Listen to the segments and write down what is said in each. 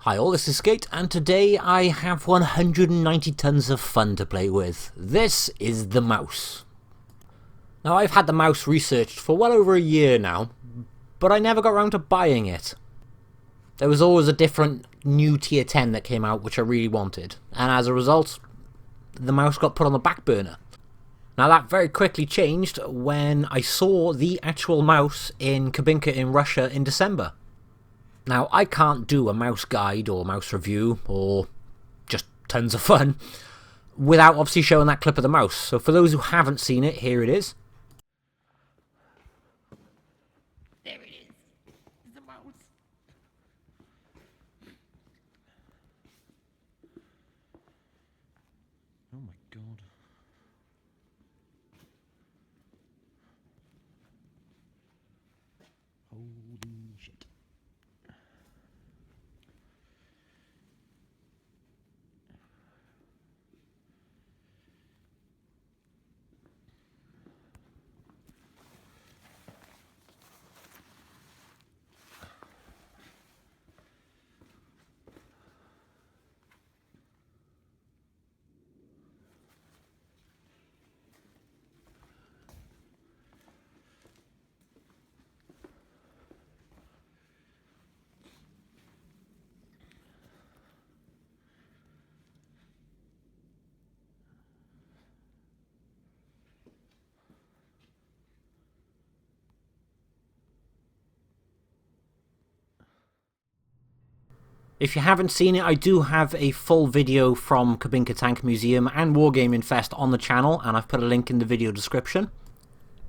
Hi all, this is Skate, and today I have 190 tons of fun to play with. This is the mouse. Now I've had the mouse researched for well over a year now, but I never got around to buying it. There was always a different new tier 10 that came out which I really wanted, and as a result, the mouse got put on the back burner. Now that very quickly changed when I saw the actual mouse in Kabinka in Russia in December. Now, I can't do a mouse guide or mouse review or just tons of fun without obviously showing that clip of the mouse. So for those who haven't seen it, here it is. There it is. It's the mouse. Oh my god. Holy shit. If you haven't seen it, I do have a full video from Kabinka Tank Museum and Wargaming Fest on the channel, and I've put a link in the video description.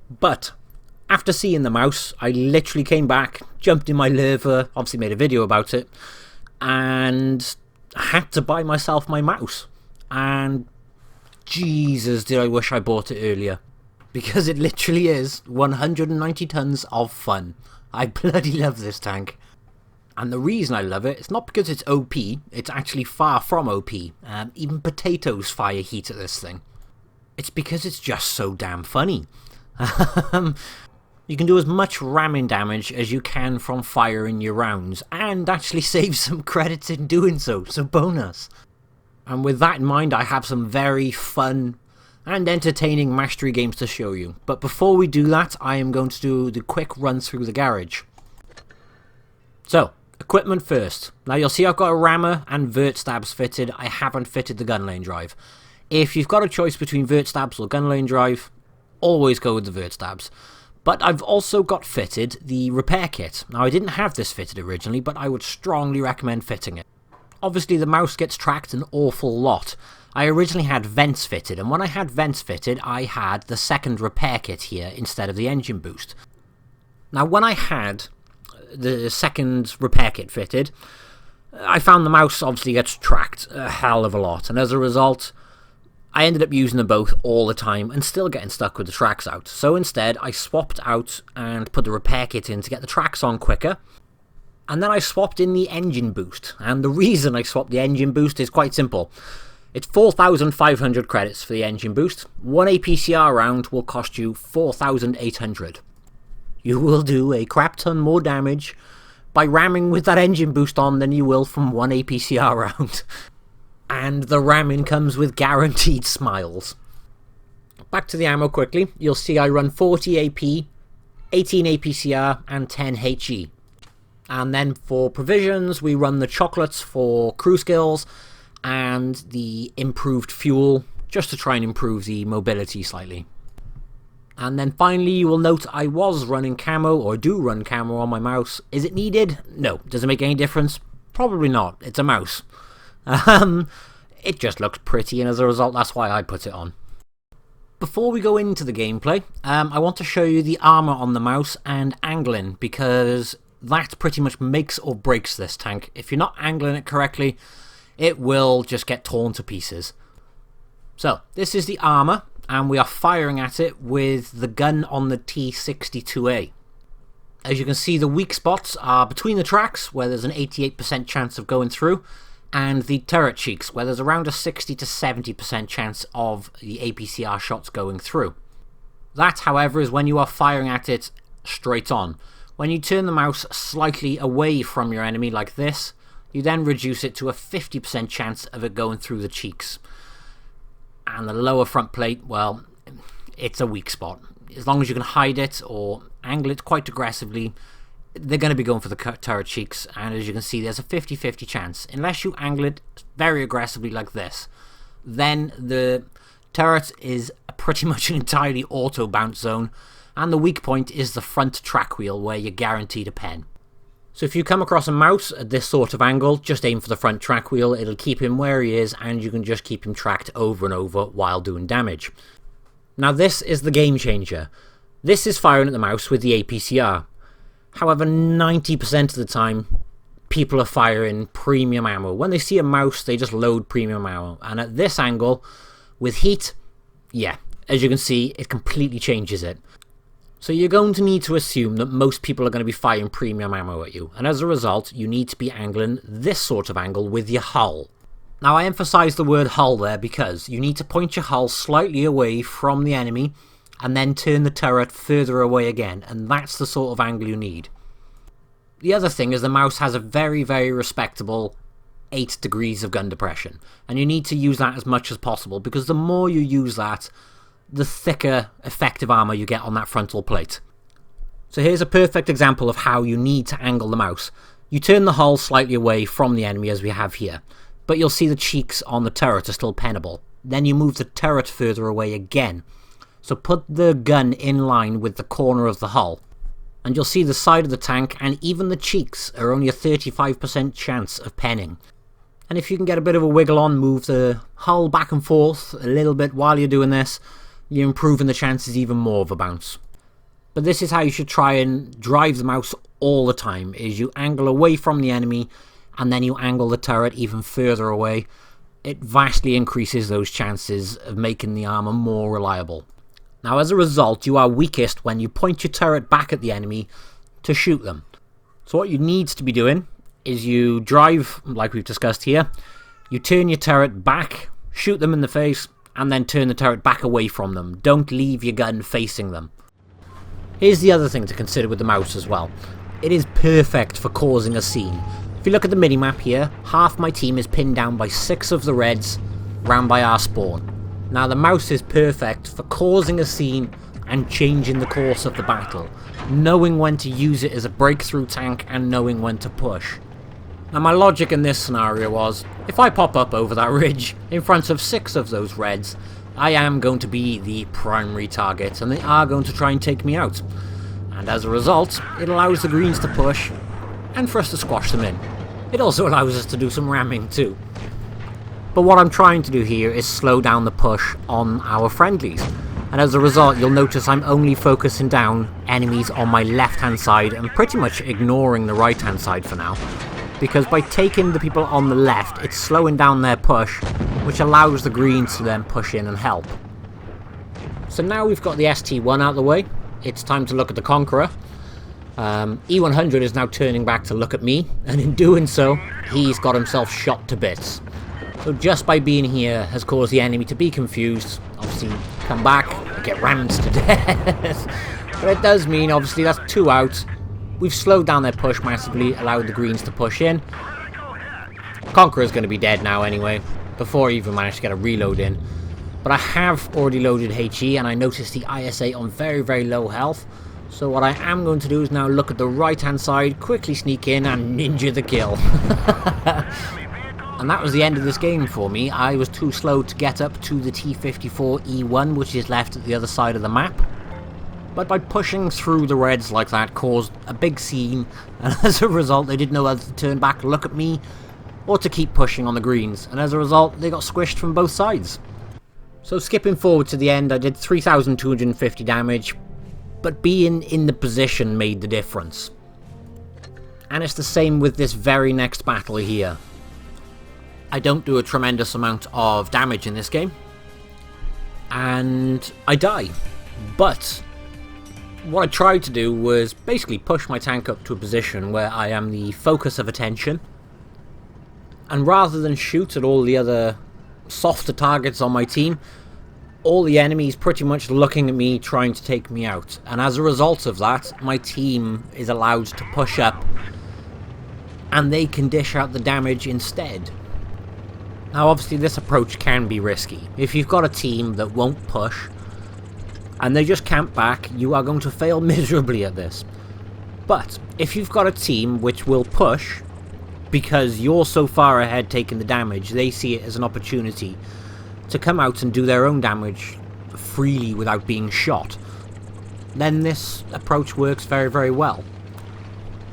But after seeing the mouse, I literally came back, jumped in my lurver, obviously made a video about it, and had to buy myself my mouse. And Jesus, did I wish I bought it earlier. Because it literally is 190 tons of fun. I bloody love this tank. And the reason I love it, it's not because it's OP, it's actually far from OP. Even potatoes fire heat at this thing. It's because it's just so damn funny. You can do as much ramming damage as you can from firing your rounds, and actually save some credits in doing so, so bonus. And with that in mind, I have some very fun and entertaining mastery games to show you. But before we do that, I am going to do the quick run through the garage. So, equipment first. Now you'll see I've got a rammer and vert stabs fitted. I haven't fitted the gun lane drive. If you've got a choice between vert stabs or gun lane drive, always go with the vert stabs. But I've also got fitted the repair kit. Now I didn't have this fitted originally, but I would strongly recommend fitting it. Obviously the mouse gets tracked an awful lot. I originally had vents fitted, and when I had vents fitted, I had the second repair kit here instead of the engine boost. Now when I had the second repair kit fitted, I found the mouse obviously gets tracked a hell of a lot, and as a result I ended up using them both all the time and still getting stuck with the tracks out. So instead I swapped out and put the repair kit in to get the tracks on quicker, and then I swapped in the engine boost. And the reason I swapped the engine boost is quite simple. It's 4,500 credits for the engine boost. One APCR round will cost you 4,800. You will do a crap ton more damage by ramming with that engine boost on than you will from one APCR round. And the ramming comes with guaranteed smiles. Back to the ammo quickly. You'll see I run 40 AP, 18 APCR and 10 HE. And then for provisions we run the chocolates for crew skills and the improved fuel just to try and improve the mobility slightly. And then finally you will note I was running camo, or do run camo on my mouse. Is it needed? No. Does it make any difference? Probably not. It's a mouse. It just looks pretty, and as a result that's why I put it on. Before we go into the gameplay, I want to show you the armour on the mouse and angling, because that pretty much makes or breaks this tank. If you're not angling it correctly, it will just get torn to pieces. So, this is the armour, and we are firing at it with the gun on the T62A. As you can see, the weak spots are between the tracks, where there's an 88% chance of going through, and the turret cheeks, where there's around a 60 to 70% chance of the APCR shots going through. That, however, is when you are firing at it straight on. When you turn the mouse slightly away from your enemy like this, You then reduce it to a 50% chance of it going through the cheeks. And the lower front plate, well, it's a weak spot. As long as you can hide it or angle it quite aggressively, they're going to be going for the turret cheeks. And as you can see, there's a 50-50 chance. Unless you angle it very aggressively like this, then the turret is pretty much an entirely auto bounce zone. And the weak point is the front track wheel where you're guaranteed a pen. So if you come across a mouse at this sort of angle, just aim for the front track wheel. It'll keep him where he is, and you can just keep him tracked over and over while doing damage. Now this is the game changer. This is firing at the mouse with the APCR. However, 90% of the time, people are firing premium ammo. When they see a mouse, they just load premium ammo. And at this angle, with heat, yeah, as you can see, it completely changes it. So you're going to need to assume that most people are going to be firing premium ammo at you, and as a result, you need to be angling this sort of angle with your hull. Now I emphasise the word hull there because you need to point your hull slightly away from the enemy and then turn the turret further away again, and that's the sort of angle you need. The other thing is the mouse has a very, very respectable 8 degrees of gun depression, and you need to use that as much as possible because the more you use that, the thicker effective armor you get on that frontal plate. So here's a perfect example of how you need to angle the mouse. You turn the hull slightly away from the enemy as we have here, but you'll see the cheeks on the turret are still pennable. Then you move the turret further away again. So put the gun in line with the corner of the hull, and you'll see the side of the tank and even the cheeks are only a 35% chance of penning. And if you can get a bit of a wiggle on, move the hull back and forth a little bit while you're doing this, you're improving the chances even more of a bounce. But this is how you should try and drive the mouse all the time, is you angle away from the enemy and then you angle the turret even further away. It vastly increases those chances of making the armor more reliable. Now as a result, you are weakest when you point your turret back at the enemy to shoot them. So what you need to be doing is you drive, like we've discussed here, you turn your turret back, shoot them in the face, and then turn the turret back away from them. Don't leave your gun facing them. Here's the other thing to consider with the mouse as well. It is perfect for causing a scene. If you look at the minimap here, half my team is pinned down by 6 of the reds round by our spawn. Now the mouse is perfect for causing a scene and changing the course of the battle, knowing when to use it as a breakthrough tank and knowing when to push. Now my logic in this scenario was, if I pop up over that ridge in front of 6 of those reds, I am going to be the primary target and they are going to try and take me out. And as a result, it allows the greens to push and for us to squash them in. It also allows us to do some ramming too. But what I'm trying to do here is slow down the push on our friendlies. And as a result, you'll notice I'm only focusing down enemies on my left-hand side and pretty much ignoring the right-hand side for now. Because by taking the people on the left, it's slowing down their push, which allows the greens to then push in and help. So now we've got the ST-1 out of the way, it's time to look at the Conqueror. E100 is now turning back to look at me, and in doing so, he's got himself shot to bits. So just by being here has caused the enemy to be confused, obviously come back and get rammed to death. But it does mean, obviously, that's 2 out. We've slowed down their push massively, allowed the greens to push in. Conqueror's going to be dead now anyway, before I even managed to get a reload in. But I have already loaded HE, and I noticed the ISA on very, very low health. So what I am going to do is now look at the right-hand side, quickly sneak in, and ninja the kill. And that was the end of this game for me. I was too slow to get up to the T-54E1, which is left at the other side of the map. But by pushing through the reds like that caused a big scene, and as a result they didn't know whether to turn back, look at me, or to keep pushing on the greens, and as a result they got squished from both sides. So skipping forward to the end, I did 3,250 damage, but being in the position made the difference. And it's the same with this very next battle here. I don't do a tremendous amount of damage in this game, and I die, but what I tried to do was basically push my tank up to a position where I am the focus of attention, and rather than shoot at all the other softer targets on my team, all the enemies pretty much looking at me trying to take me out, and as a result of that my team is allowed to push up and they can dish out the damage instead. Now obviously this approach can be risky. If you've got a team that won't push, and they just camp back, you are going to fail miserably at this. But if you've got a team which will push, because you're so far ahead taking the damage, they see it as an opportunity to come out and do their own damage freely without being shot, then this approach works very, very well.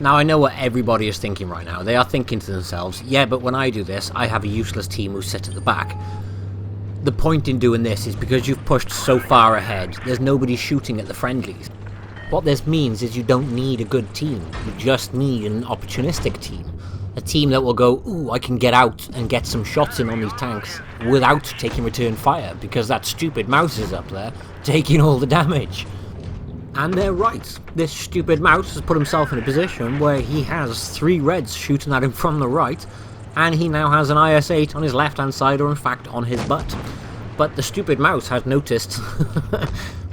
Now I know what everybody is thinking right now. They are thinking to themselves, yeah, but when I do this, I have a useless team who sit at the back. The point in doing this is because you've pushed so far ahead, there's nobody shooting at the friendlies. What this means is you don't need a good team, you just need an opportunistic team. A team that will go, ooh, I can get out and get some shots in on these tanks without taking return fire, because that stupid mouse is up there taking all the damage. And they're right. This stupid mouse has put himself in a position where he has 3 reds shooting at him from the right, and he now has an IS-8 on his left-hand side, or in fact on his butt. But the stupid mouse has noticed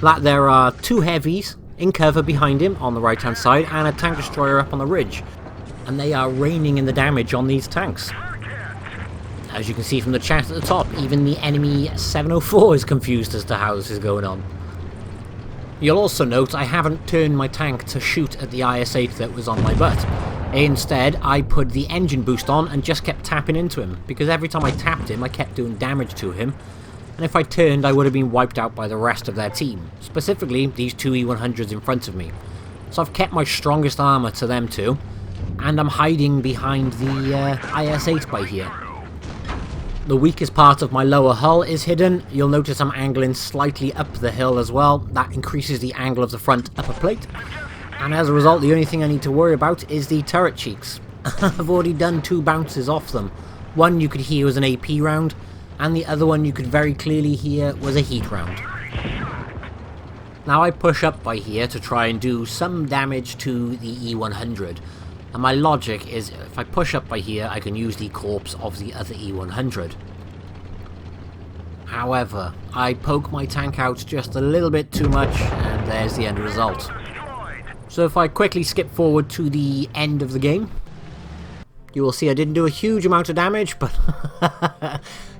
that there are 2 heavies in cover behind him on the right-hand side, and a tank destroyer up on the ridge. And they are raining in the damage on these tanks. As you can see from the chat at the top, even the enemy 704 is confused as to how this is going on. You'll also note I haven't turned my tank to shoot at the IS-8 that was on my butt. Instead, I put the engine boost on and just kept tapping into him, because every time I tapped him, I kept doing damage to him, and if I turned, I would have been wiped out by the rest of their team, specifically these 2 E100s in front of me. So I've kept my strongest armour to them two, and I'm hiding behind the IS-8 by here. The weakest part of my lower hull is hidden. You'll notice I'm angling slightly up the hill as well. That increases the angle of the front upper plate. And as a result, the only thing I need to worry about is the turret cheeks. I've already done 2 bounces off them. One you could hear was an AP round, and the other one you could very clearly hear was a heat round. Now I push up by here to try and do some damage to the E100. And my logic is, if I push up by here, I can use the corpse of the other E100. However, I poke my tank out just a little bit too much, and there's the end result. So if I quickly skip forward to the end of the game, you will see I didn't do a huge amount of damage, but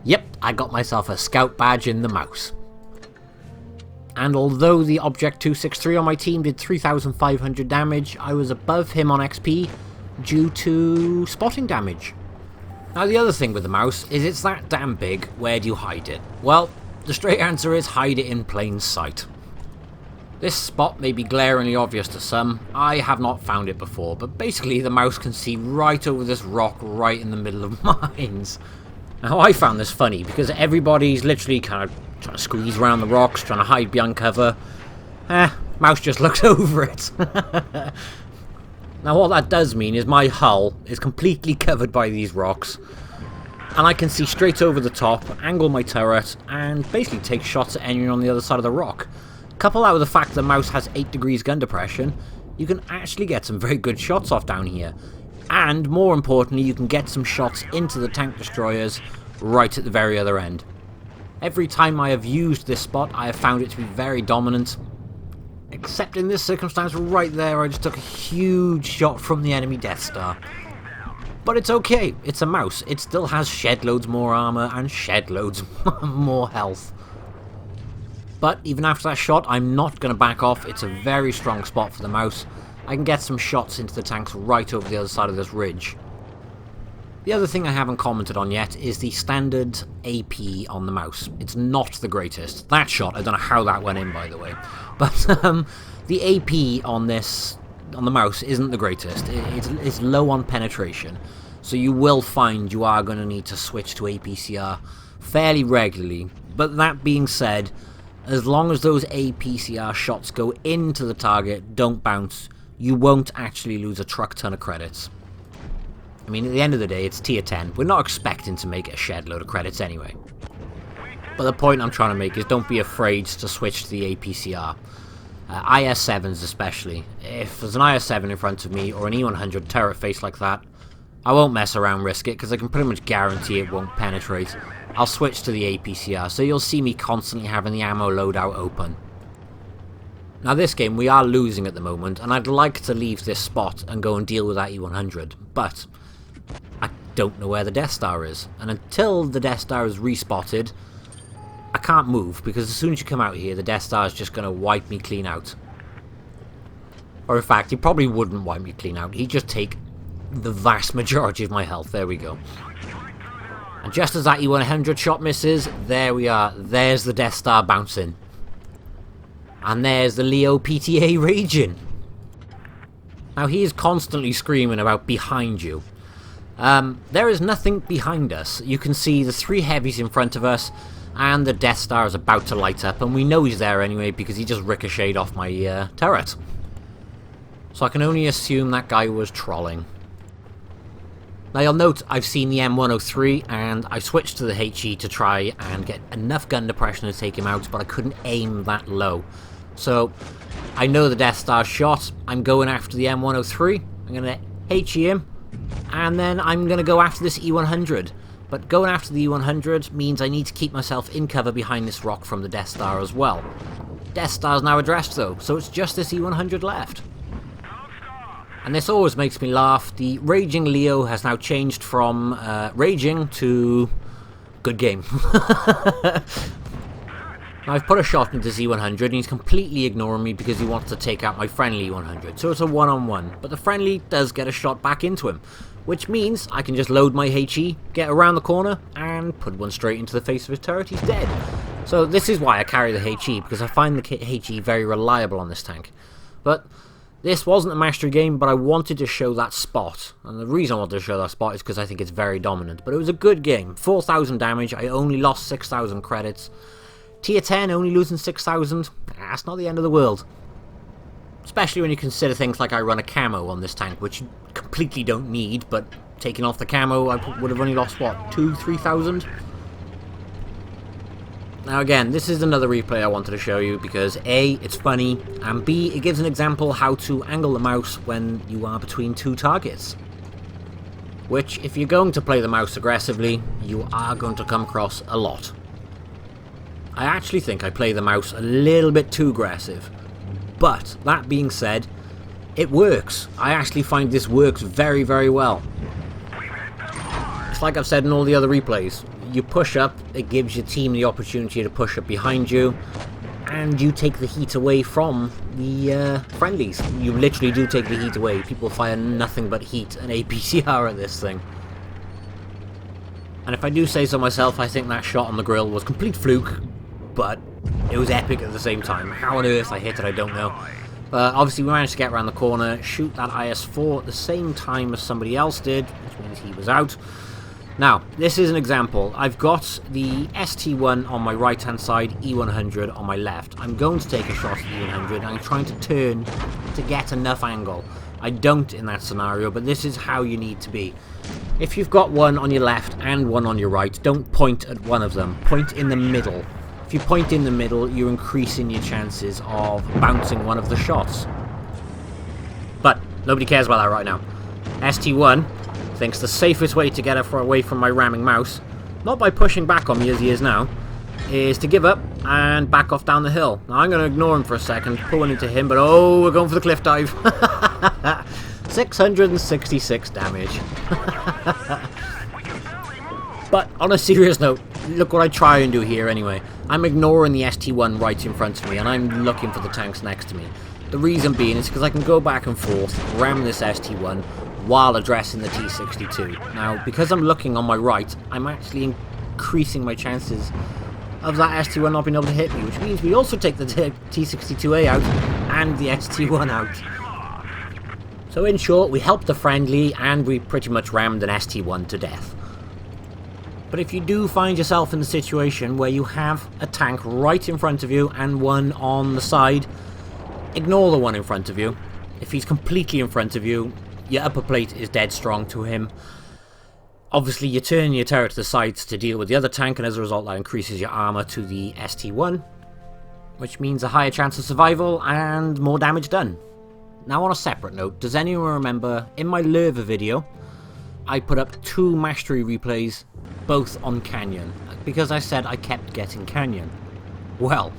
yep, I got myself a scout badge in the mouse. And although the Object 263 on my team did 3,500 damage, I was above him on XP due to spotting damage. Now the other thing with the mouse is it's that damn big, where do you hide it? Well, the straight answer is hide it in plain sight. This spot may be glaringly obvious to some, I have not found it before, but basically the mouse can see right over this rock right in the middle of mines. Now I found this funny because everybody's literally kind of trying to squeeze around the rocks, trying to hide behind cover. Mouse just looks over it. Now what that does mean is my hull is completely covered by these rocks, and I can see straight over the top, angle my turret, and basically take shots at anyone on the other side of the rock. Couple that with the fact that the mouse has 8 degrees gun depression, you can actually get some very good shots off down here. And more importantly, you can get some shots into the tank destroyers right at the very other end. Every time I have used this spot, I have found it to be very dominant. Except in this circumstance right there, I just took a huge shot from the enemy Death Star. But it's okay, it's a mouse. It still has shed loads more armor and shed loads more health. But even after that shot, I'm not going to back off. It's a very strong spot for the mouse. I can get some shots into the tanks right over the other side of this ridge. The other thing I haven't commented on yet is the standard AP on the mouse. It's not the greatest. That shot, I don't know how that went in, by the way. But the AP on the mouse isn't the greatest. It's low on penetration. So you will find you are going to need to switch to APCR fairly regularly. But that being said, as long as those APCR shots go into the target, don't bounce, you won't actually lose a truck ton of credits. I mean, at the end of the day, it's tier 10. We're not expecting to make a shed load of credits anyway. But the point I'm trying to make is don't be afraid to switch to the APCR. IS-7s especially. If there's an IS-7 in front of me, or an E100 turret face like that, I won't mess around, risk it, because I can pretty much guarantee it won't penetrate. I'll switch to the APCR, so you'll see me constantly having the ammo loadout open. Now this game, we are losing at the moment, and I'd like to leave this spot and go and deal with that E100, but don't know where the Death Star is. And until the Death Star is respotted, I can't move, because as soon as you come out here, the Death Star is just going to wipe me clean out. Or in fact, he probably wouldn't wipe me clean out. He'd just take the vast majority of my health. There we go. And just as that E100 shot misses, there we are. There's the Death Star bouncing. And there's the Leo PTA raging. Now he is constantly screaming about behind you. There is nothing behind us. You can see the 3 heavies in front of us, and the Death Star is about to light up, and we know he's there anyway because he just ricocheted off my turret. So I can only assume that guy was trolling. Now you'll note I've seen the M103 and I switched to the HE to try and get enough gun depression to take him out, but I couldn't aim that low. So I know the Death Star's shot, I'm going after the M103, I'm going to HE him, and then I'm going to go after this E100. But going after the E100 means I need to keep myself in cover behind this rock from the Death Star as well. Death Star's now addressed though, so it's just this E100 left. And this always makes me laugh. The Raging Leo has now changed from Raging to good game. Now I've put a shot into Z100 and he's completely ignoring me because he wants to take out my friendly 100. So it's a one-on-one, but the friendly does get a shot back into him, which means I can just load my HE, get around the corner, and put one straight into the face of his turret. He's dead. So this is why I carry the HE, because I find the HE very reliable on this tank. But this wasn't a mastery game, but I wanted to show that spot. And the reason I wanted to show that spot is because I think it's very dominant. But it was a good game. 4,000 damage, I only lost 6,000 credits. Tier 10 only losing 6,000, that's not the end of the world. Especially when you consider things like I run a camo on this tank, which you completely don't need, but taking off the camo I would have only lost, what, 2,000-3,000? Now again, this is another replay I wanted to show you because A, it's funny, and B, it gives an example how to angle the mouse when you are between 2 targets. Which, if you're going to play the mouse aggressively, you are going to come across a lot. I actually think I play the mouse a little bit too aggressive. But, that being said, it works. I actually find this works very, very well. It's like I've said in all the other replays. You push up, it gives your team the opportunity to push up behind you, and you take the heat away from the friendlies. You literally do take the heat away. People fire nothing but heat and APCR at this thing. And if I do say so myself, I think that shot on the grill was complete fluke, but it was epic at the same time. How on earth I hit it, I don't know. Obviously we managed to get around the corner, shoot that IS-4 at the same time as somebody else did, which means he was out. Now, this is an example. I've got the ST1 on my right hand side, E100 on my left. I'm going to take a shot at E100 and I'm trying to turn to get enough angle. I don't in that scenario, but this is how you need to be. If you've got one on your left and one on your right, don't point at one of them. Point in the middle. If you point in the middle, you're increasing your chances of bouncing one of the shots. But nobody cares about that right now. ST1 thinks the safest way to get away from my ramming mouse, not by pushing back on me as he is now, is to give up and back off down the hill. Now I'm going to ignore him for a second, pull one into him, but oh, we're going for the cliff dive. 666 damage. But on a serious note, look what I try and do here anyway. I'm ignoring the ST1 right in front of me and I'm looking for the tanks next to me. The reason being is because I can go back and forth, ram this ST1 while addressing the T62. Now, because I'm looking on my right, I'm actually increasing my chances of that ST1 not being able to hit me, which means we also take the T62A out and the ST1 out. So in short, we helped the friendly and we pretty much rammed an ST1 to death. But if you do find yourself in the situation where you have a tank right in front of you and one on the side, ignore the one in front of you. If he's completely in front of you, your upper plate is dead strong to him. Obviously you turn your turret to the sides to deal with the other tank, and as a result that increases your armor to the ST1, which means a higher chance of survival and more damage done. Now on a separate note, does anyone remember in my Lerva video I put up 2 mastery replays, both on Canyon, because I said I kept getting Canyon? Well,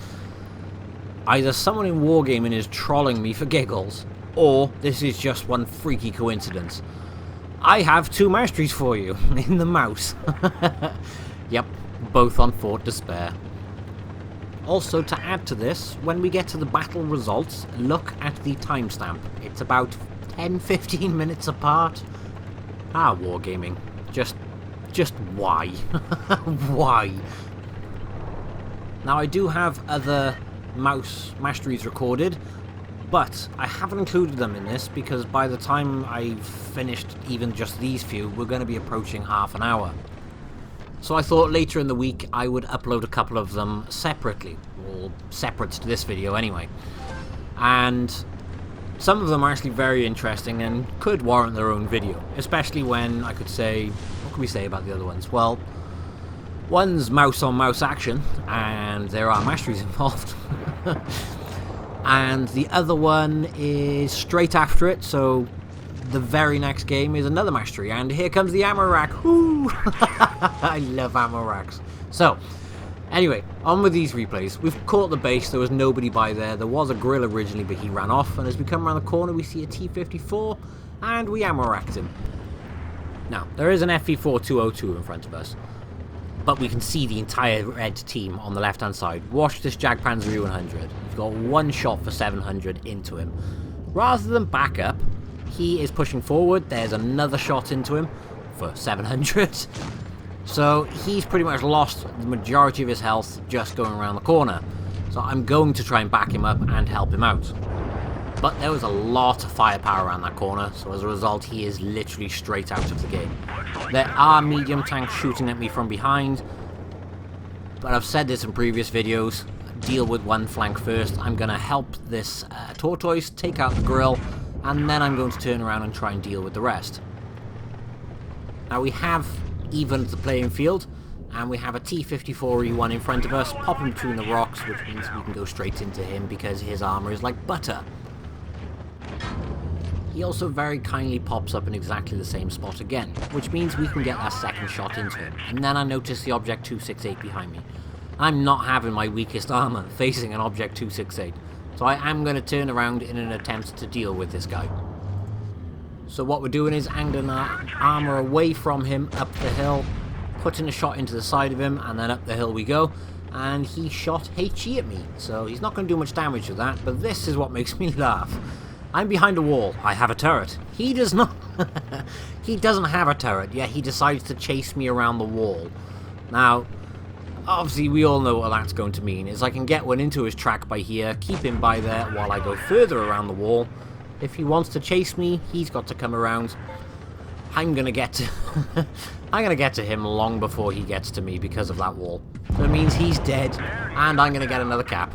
either someone in Wargaming is trolling me for giggles, or this is just one freaky coincidence. I have 2 masteries for you in the mouse. Yep, both on Fort Despair. Also, to add to this, when we get to the battle results, look at the timestamp. It's about 10-15 minutes apart. Wargaming. Just why? Why? Now, I do have other mouse masteries recorded, but I haven't included them in this because by the time I've finished even just these few, we're going to be approaching half an hour. So I thought later in the week I would upload a couple of them separately, or separate to this video anyway. And some of them are actually very interesting and could warrant their own video, especially when I could say, what can we say about the other ones? Well, one's mouse-on-mouse action, and there are masteries involved. And the other one is straight after it, so the very next game is another mastery, and here comes the ammo rack. Woo! I love ammo racks. So, anyway, on with these replays. We've caught the base, there was nobody by there. There was a grill originally, but he ran off, and as we come around the corner, we see a T-54, and we ammo racked him. Now, there is an FV-4202 in front of us, but we can see the entire red team on the left-hand side. Watch this Jagdpanzer E-100. We've got 1 shot for 700 into him. Rather than back up, he is pushing forward. There's another shot into him for 700. So he's pretty much lost the majority of his health just going around the corner. So I'm going to try and back him up and help him out. But there was a lot of firepower around that corner, so as a result he is literally straight out of the game. There are medium tanks shooting at me from behind, but I've said this in previous videos, deal with one flank first. I'm going to help this tortoise take out the grill, and then I'm going to turn around and try and deal with the rest. Now we have evened the playing field, and we have a T-54E1 in front of us, popping between the rocks, which means we can go straight into him because his armor is like butter. He also very kindly pops up in exactly the same spot again, which means we can get that second shot into him. And then I notice the Object 268 behind me. I'm not having my weakest armor facing an Object 268, so I am going to turn around in an attempt to deal with this guy. So what we're doing is angling our armor away from him up the hill, putting a shot into the side of him, and then up the hill we go. And he shot HE at me, so he's not going to do much damage with that, but this is what makes me laugh. I'm behind a wall. I have a turret. He does not. He doesn't have a turret, yet he decides to chase me around the wall. Now, obviously we all know what that's going to mean, is I can get one into his track by here, keep him by there while I go further around the wall. If he wants to chase me, he's got to come around. I'm gonna get to I'm gonna get to him long before he gets to me because of that wall. So it means he's dead, and I'm gonna get another cap.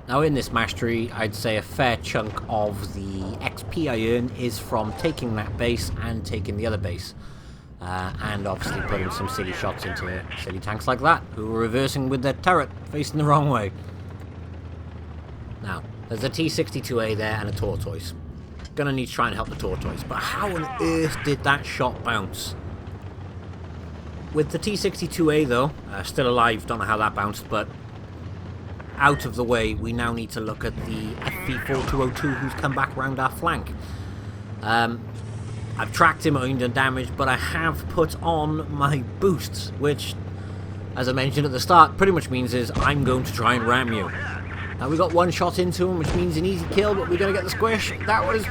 Now in this mastery, I'd say a fair chunk of the XP I earn is from taking that base and taking the other base. And obviously putting some silly shots into silly tanks like that, who are reversing with their turret facing the wrong way. Now, there's a T-62A there and a tortoise. Gonna need to try and help the tortoise, but how on earth did that shot bounce? With the T-62A though, still alive, don't know how that bounced, but out of the way, we now need to look at the FV-4202 who's come back around our flank. I've tracked him, only done damage, but I have put on my boosts, which, as I mentioned at the start, pretty much means is I'm going to try and ram you. Now we got 1 shot into him, which means an easy kill, but we're going to get the squish. That was...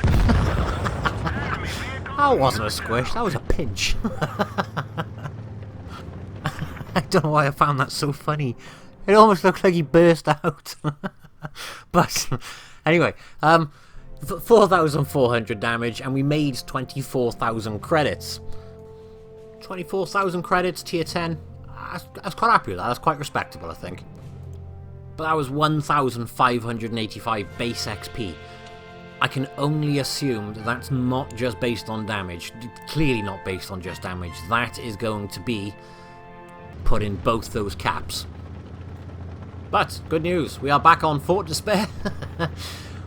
that wasn't a squish, that was a pinch. I don't know why I found that so funny. It almost looked like he burst out. But, anyway, 4,400 damage, and we made 24,000 credits. 24,000 credits, tier 10. I was quite happy with that, that's quite respectable, I think. But that was 1,585 base XP. I can only assume that that's not just based on damage. Clearly not based on just damage. That is going to be put in both those caps. But, good news, we are back on Fort Despair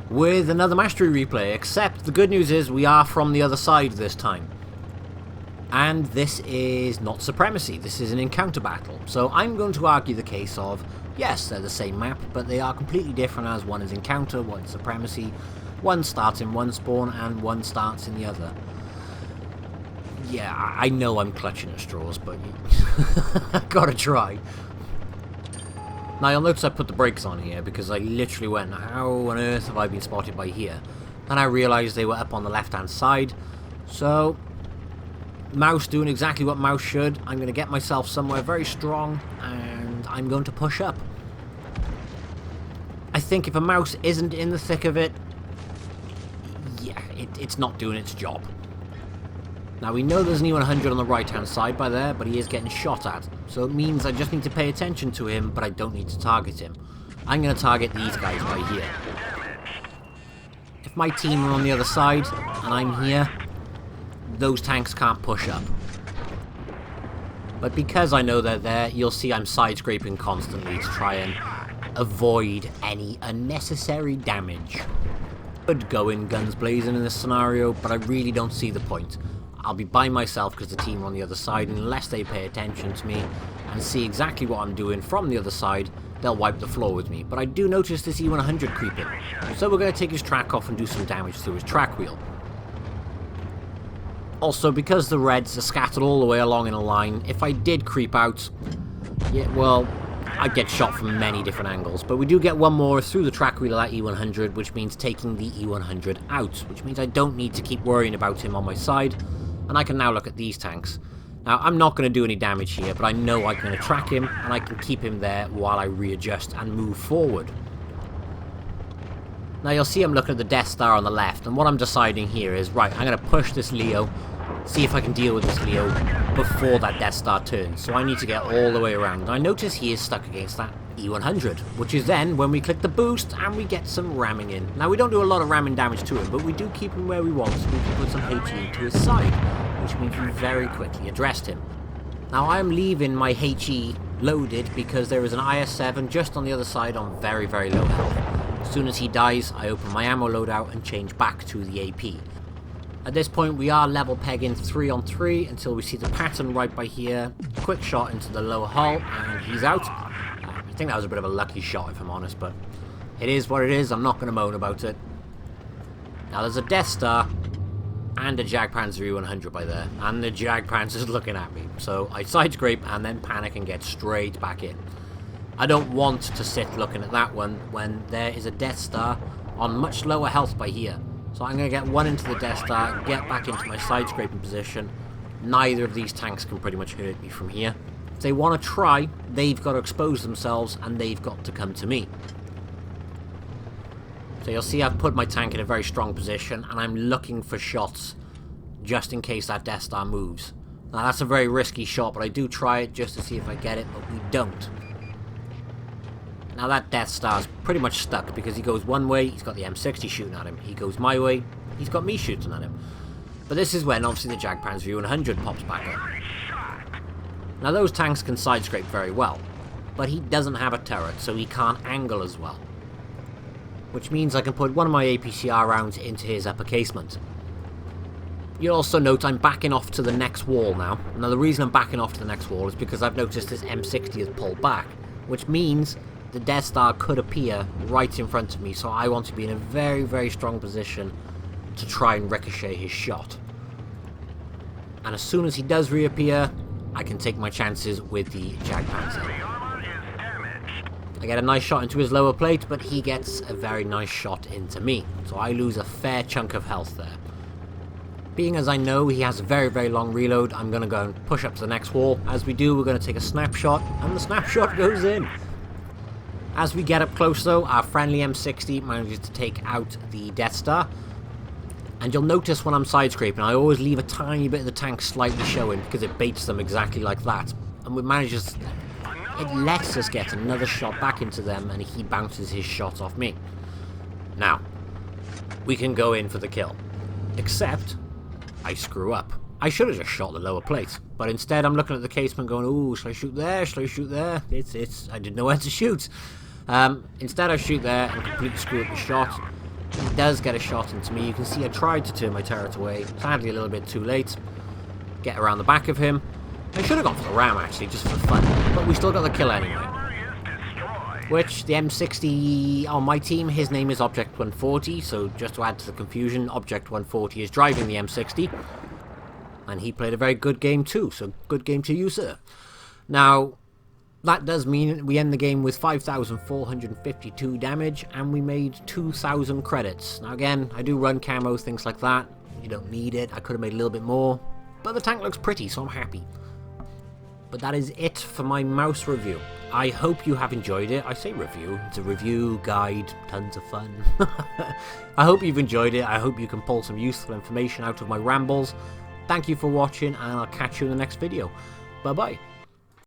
with another mastery replay, except the good news is we are from the other side this time. And this is not Supremacy, this is an encounter battle. So I'm going to argue the case of, yes, they're the same map, but they are completely different, as one is encounter, one is Supremacy, one starts in one spawn and one starts in the other. Yeah, I know I'm clutching at straws, but I gotta try. Now you'll notice I put the brakes on here because I literally went, how on earth have I been spotted by here? And I realised they were up on the left hand side. So, Mouse doing exactly what Mouse should. I'm going to get myself somewhere very strong and I'm going to push up. I think if a Mouse isn't in the thick of it, yeah, it's not doing its job. Now we know there's an E100 on the right hand side by there, but he is getting shot at. So it means I just need to pay attention to him, but I don't need to target him. I'm going to target these guys by here. If my team are on the other side, and I'm here, those tanks can't push up. But because I know they're there, you'll see I'm side-scraping constantly to try and avoid any unnecessary damage. Could go in guns blazing in this scenario, but I really don't see the point. I'll be by myself because the team are on the other side, and unless they pay attention to me and see exactly what I'm doing from the other side, they'll wipe the floor with me. But I do notice this E100 creeping, so we're going to take his track off and do some damage to his track wheel. Also, because the reds are scattered all the way along in a line, if I did creep out, yeah, well, I'd get shot from many different angles. But we do get one more through the track wheel of that E100, which means taking the E100 out, which means I don't need to keep worrying about him on my side. And I can now look at these tanks. Now, I'm not going to do any damage here, but I know I'm going to track him, and I can keep him there while I readjust and move forward. Now, you'll see I'm looking at the Death Star on the left, and what I'm deciding here is, right, I'm going to push this Leo, see if I can deal with this Leo before that Death Star turns. So I need to get all the way around. Now, I notice he is stuck against that E100, which is then when we click the boost and we get some ramming in. Now, we don't do a lot of ramming damage to him, but we do keep him where we want, so we can put some HE to his side, which means we very quickly addressed him. Now, I am leaving my HE loaded because there is an IS-7 just on the other side on very, very low health. As soon as he dies, I open my ammo loadout and change back to the AP. At this point, we are level pegging 3 on 3 until we see the pattern right by here. Quick shot into the lower hull, and he's out. I think that was a bit of a lucky shot, if I'm honest, but it is what it is. I'm not going to moan about it. Now, there's a Death Star and a Jagdpanzer E100 by there, and the Jagdpanzer's looking at me. So I side scrape and then panic and get straight back in. I don't want to sit looking at that one when there is a Death Star on much lower health by here. So I'm going to get one into the Death Star, get back into my side scraping position. Neither of these tanks can pretty much hurt me from here. If they want to try, they've got to expose themselves and they've got to come to me. So you'll see I've put my tank in a very strong position and I'm looking for shots just in case that Death Star moves. Now that's a very risky shot, but I do try it just to see if I get it, but we don't. Now that Death Star's pretty much stuck because he goes one way, he's got the M60 shooting at him. He goes my way, he's got me shooting at him. But this is when obviously the Jagdpanzer U100 pops back up. Now those tanks can side scrape very well, but he doesn't have a turret, so he can't angle as well. Which means I can put one of my APCR rounds into his upper casement. You'll also note I'm backing off to the next wall now. Now the reason I'm backing off to the next wall is because I've noticed this M60 has pulled back, which means the Death Star could appear right in front of me, so I want to be in a very, very strong position to try and ricochet his shot. And as soon as he does reappear, I can take my chances with the Jagdpanzer. I get a nice shot into his lower plate, but he gets a very nice shot into me, so I lose a fair chunk of health there. Being as I know he has a very, very long reload, I'm going to go and push up to the next wall. As we do, we're going to take a snapshot, and the snapshot goes in. As we get up close though, our friendly M60 manages to take out the Death Star. And you'll notice when I'm side scraping, I always leave a tiny bit of the tank slightly showing because it baits them exactly like that. And it lets us get another shot back into them and he bounces his shot off me. Now, we can go in for the kill. Except, I screw up. I should have just shot the lower plate. But instead I'm looking at the casement going, ooh, shall I shoot there? Shall I shoot there? I didn't know where to shoot. Instead I shoot there and completely screw up the shot. He does get a shot into me. You can see I tried to turn my turret away. Sadly a little bit too late. Get around the back of him. I should have gone for the ram actually, just for fun. But we still got the kill anyway. Which, the M60 on my team, his name is Object 140. So just to add to the confusion, Object 140 is driving the M60. And he played a very good game too, so good game to you, sir. Now, that does mean we end the game with 5,452 damage, and we made 2,000 credits. Now again, I do run camos, things like that. You don't need it, I could have made a little bit more. But the tank looks pretty, so I'm happy. But that is it for my mouse review. I hope you have enjoyed it. I say review, it's a review, guide, tons of fun. I hope you've enjoyed it, I hope you can pull some useful information out of my rambles. Thank you for watching, and I'll catch you in the next video. Bye bye.